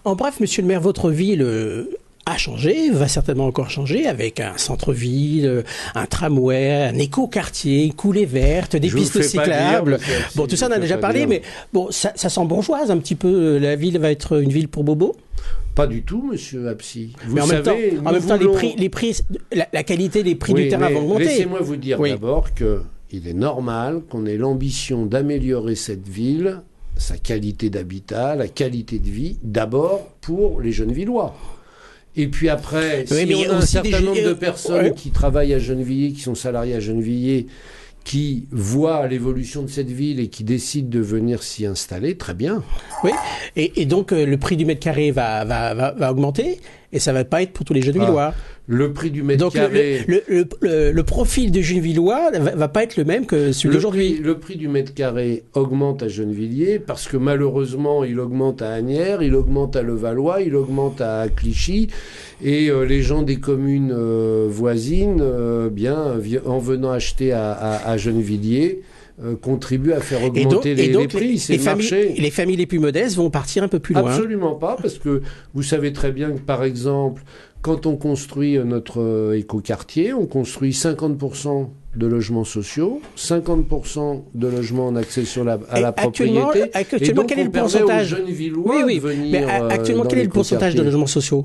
En bref, monsieur le maire, votre ville a changé, va certainement encore changer, avec un centre-ville, un tramway, un éco-quartier, une coulée verte, des pistes cyclables. Bon, tout ça, on a déjà parlé, mais bon, ça sent bourgeoise un petit peu. La ville va être une ville pour bobos? Pas du tout, monsieur Absi. Mais en même temps, les prix, la qualité des prix du terrain vont augmenter. Laissez-moi vous dire d'abord qu'il est normal qu'on ait l'ambition d'améliorer cette ville, sa qualité d'habitat, la qualité de vie, d'abord pour les jeunes villois. Et puis après, si on a un certain nombre de personnes qui travaillent à Gennevilliers, qui sont salariés à Gennevilliers, qui voient l'évolution de cette ville et qui décident de venir s'y installer, très bien. Oui, et donc le prix du mètre carré va augmenter, et ça ne va pas être pour tous les jeunes villois. Le prix du mètre carré... Le profil du jeune villois ne va pas être le même que celui d'aujourd'hui. Le prix du mètre carré augmente à Gennevilliers parce que malheureusement, il augmente à Asnières, il augmente à Levallois, il augmente à Clichy. Et les gens des communes voisines, en venant acheter à Gennevilliers, contribuent à faire augmenter les prix. C'est le marché. Les familles les plus modestes vont partir un peu plus loin. Absolument pas, parce que vous savez très bien que, par exemple, quand on construit notre écoquartier, on construit 50% de logements sociaux, 50% de logements en accession à la propriété. Actuellement, quel est le pourcentage? Actuellement, quel est le pourcentage de logements sociaux?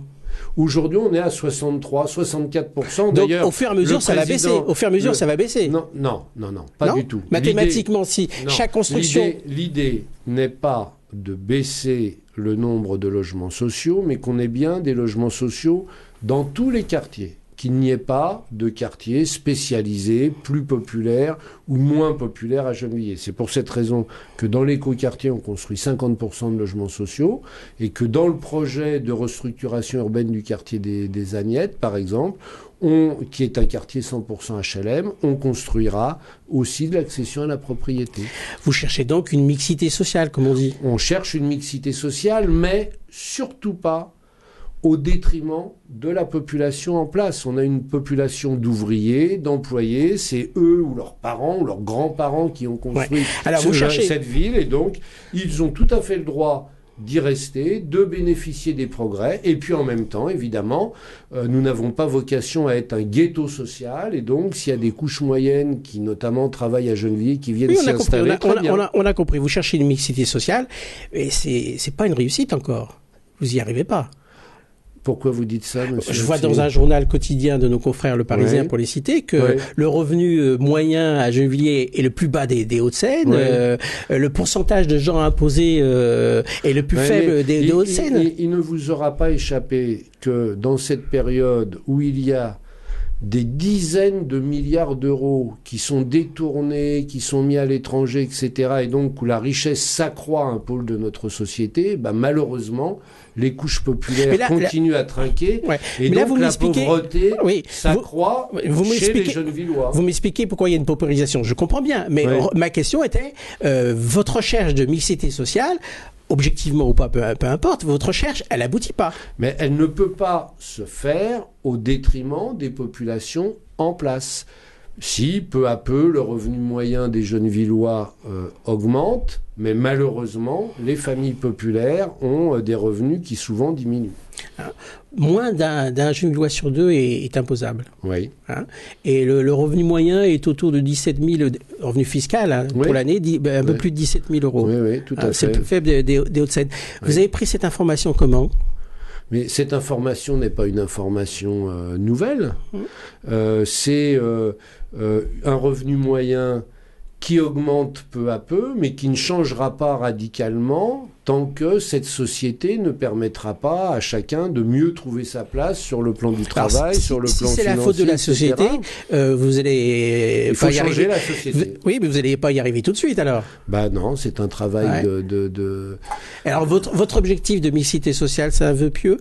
Aujourd'hui, on est à 63-64%. D'ailleurs, donc, au fur et à mesure, ça va baisser. Au fur et à mesure, ça va baisser. Non, pas du tout. Mathématiquement, si chaque construction... L'idée n'est pas de baisser le nombre de logements sociaux, mais qu'on ait bien des logements sociaux dans tous les quartiers. Qu'il n'y ait pas de quartier spécialisé, plus populaire ou moins populaire à Gennevilliers. C'est pour cette raison que dans l'écoquartier, on construit 50% de logements sociaux et que dans le projet de restructuration urbaine du quartier des Agnettes, par exemple, qui est un quartier 100% HLM, on construira aussi de l'accession à la propriété. Vous cherchez donc une mixité sociale, comme on dit? On cherche une mixité sociale, mais surtout pas au détriment de la population en place. On a une population d'ouvriers, d'employés, c'est eux ou leurs parents ou leurs grands-parents qui ont construit cette ville, et donc ils ont tout à fait le droit d'y rester, de bénéficier des progrès, et puis en même temps, évidemment, nous n'avons pas vocation à être un ghetto social, et donc s'il y a des couches moyennes qui notamment travaillent à Gennevilliers, qui viennent s'y installer, on a compris, vous cherchez une mixité sociale, et c'est pas une réussite encore. Vous n'y arrivez pas. Pourquoi vous dites ça, monsieur? Je vois dans un journal quotidien de nos confrères Le Parisien, pour les citer, que le revenu moyen à Gennevilliers est le plus bas des Hauts-de-Seine. Le pourcentage de gens imposés est le plus faible des Hauts-de-Seine. Il ne vous aura pas échappé que dans cette période où il y a des dizaines de milliards d'euros qui sont détournés, qui sont mis à l'étranger, etc., et donc où la richesse s'accroît à un pôle de notre société, malheureusement, les couches populaires continuent à trinquer, et donc la pauvreté s'accroît chez les jeunes villois. Vous m'expliquez pourquoi il y a une paupérisation. Je comprends bien, mais ma question était, votre recherche de mixité sociale, objectivement ou pas, peu importe, votre recherche, elle aboutit pas. Mais elle ne peut pas se faire au détriment des populations en place. Si, peu à peu, le revenu moyen des jeunes villois augmente, mais malheureusement, les familles populaires ont des revenus qui souvent diminuent. Moins d'un jeune villois sur deux est imposable. Oui. Et le revenu moyen est autour de 17 000, revenu fiscal pour l'année, un peu plus de 17 000 euros. Oui, tout à fait. C'est le plus faible des Hauts-de-Seine. Vous avez pris cette information comment ? Mais cette information n'est pas une information nouvelle. C'est un revenu moyen qui augmente peu à peu, mais qui ne changera pas radicalement tant que cette société ne permettra pas à chacun de mieux trouver sa place sur le plan du travail, sur le plan financier. Si c'est la faute de la société, vous allez il faut changer la société. Oui, mais vous n'allez pas y arriver tout de suite alors. Non, c'est un travail de... Alors votre objectif de mixité sociale, c'est un vœu pieux ?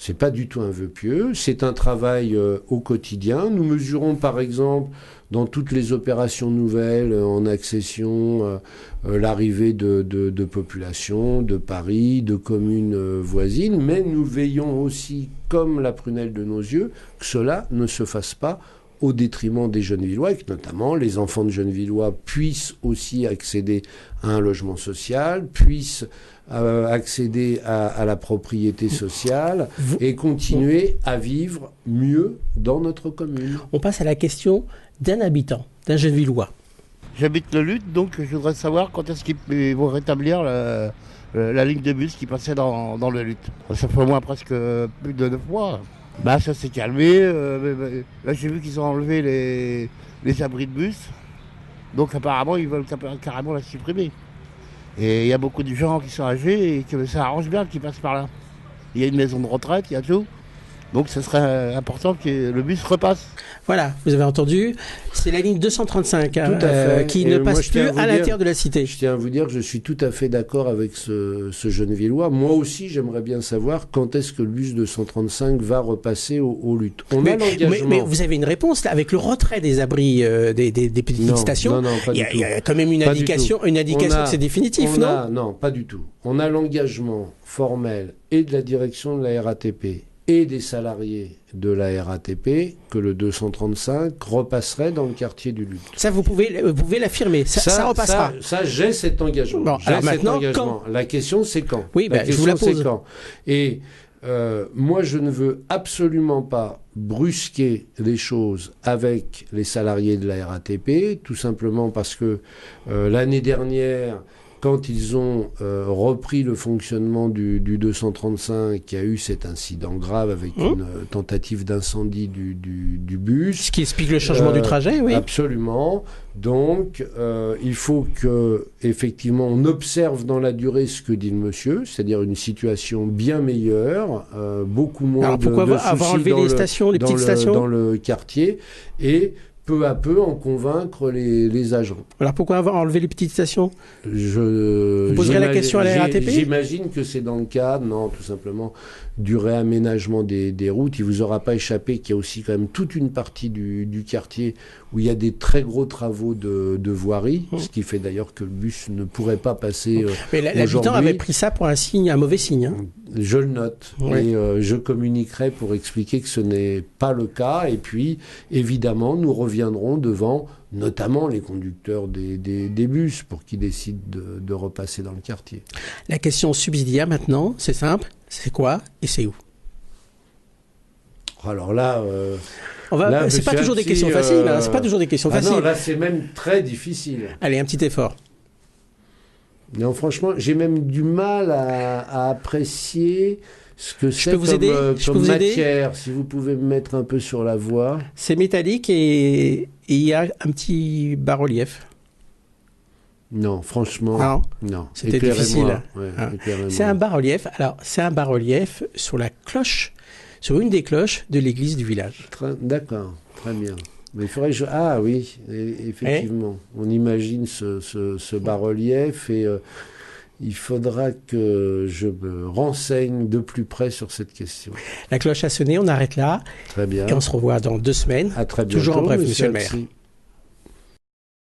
C'est pas du tout un vœu pieux, c'est un travail au quotidien. Nous mesurons par exemple dans toutes les opérations nouvelles en accession l'arrivée de populations, de Paris, de communes voisines, mais nous veillons aussi, comme la prunelle de nos yeux, que cela ne se fasse pas au détriment des Gennevillois, et que notamment les enfants de Gennevillois puissent aussi accéder à un logement social, puissent accéder à la propriété sociale et continuer à vivre mieux dans notre commune. On passe à la question d'un habitant, d'un Gennevillois. J'habite le Luth, donc je voudrais savoir quand est-ce qu'ils vont rétablir la ligne de bus qui passait dans le Luth. Ça fait au moins presque plus de 9 mois. Bah, ça s'est calmé. Là, j'ai vu qu'ils ont enlevé les abris de bus. Donc apparemment, ils veulent carrément la supprimer. Et il y a beaucoup de gens qui sont âgés et que ça arrange bien qu'ils passent par là. Il y a une maison de retraite, il y a tout. Donc ce serait important que le bus repasse. Voilà, vous avez entendu, c'est la ligne 235 qui ne passe plus à l'intérieur de la cité. Je tiens à vous dire que je suis tout à fait d'accord avec ce Gennevillois. Moi aussi, j'aimerais bien savoir quand est-ce que le bus 235 va repasser au Luth. Mais vous avez une réponse là, avec le retrait des abris des petites stations. Non, il y a quand même une indication que c'est définitif, non ? Non, pas du tout. On a l'engagement formel et de la direction de la RATP et des salariés de la RATP que le 235 repasserait dans le quartier du Luth. Ça, vous pouvez l'affirmer. Ça repassera. Ça, j'ai cet engagement. Bon, alors maintenant, quand ? La question, c'est quand ? Oui, je vous la pose. Et moi, je ne veux absolument pas brusquer les choses avec les salariés de la RATP, tout simplement parce que l'année dernière, quand ils ont repris le fonctionnement du 235, il y a eu cet incident grave avec une tentative d'incendie du bus. Ce qui explique le changement du trajet, oui. Absolument. Donc, il faut que, effectivement, on observe dans la durée ce que dit le monsieur, c'est-à-dire une situation bien meilleure, beaucoup moins de soucis avoir enlevé les petites stations dans le quartier, et peu à peu en convaincre les agents. Alors pourquoi avoir enlevé les petites stations ? Vous poserez la question à la RATP ? J'imagine que c'est dans le cadre, tout simplement, du réaménagement des routes. Il ne vous aura pas échappé qu'il y a aussi quand même toute une partie du quartier où il y a des très gros travaux de voirie, ce qui fait d'ailleurs que le bus ne pourrait pas passer Mais l'habitant avait pris ça pour un mauvais signe. Je le note et je communiquerai pour expliquer que ce n'est pas le cas. Et puis, évidemment, nous reviendrons devant notamment les conducteurs des bus pour qu'ils décident de repasser dans le quartier. La question subsidiaire maintenant, c'est simple, c'est quoi et c'est où ? Alors là... c'est pas toujours des questions faciles. C'est pas toujours des questions faciles. Non, là c'est même très difficile. Allez, un petit effort. Non, franchement, j'ai même du mal à apprécier ce que c'est comme matière. Si vous pouvez me mettre un peu sur la voie. C'est métallique et il y a un petit bas-relief. Non, franchement, non. C'était difficile. Ouais, c'est un bas-relief. Alors, c'est un bas-relief sur la cloche, sur une des cloches de l'église du village. D'accord, très bien. Mais il faudrait Ah oui, effectivement. On imagine ce bas-relief et il faudra que je me renseigne de plus près sur cette question. La cloche a sonné, on arrête là. Très bien. Et on se revoit dans 2 semaines. À très bientôt. Toujours en bref, monsieur le maire.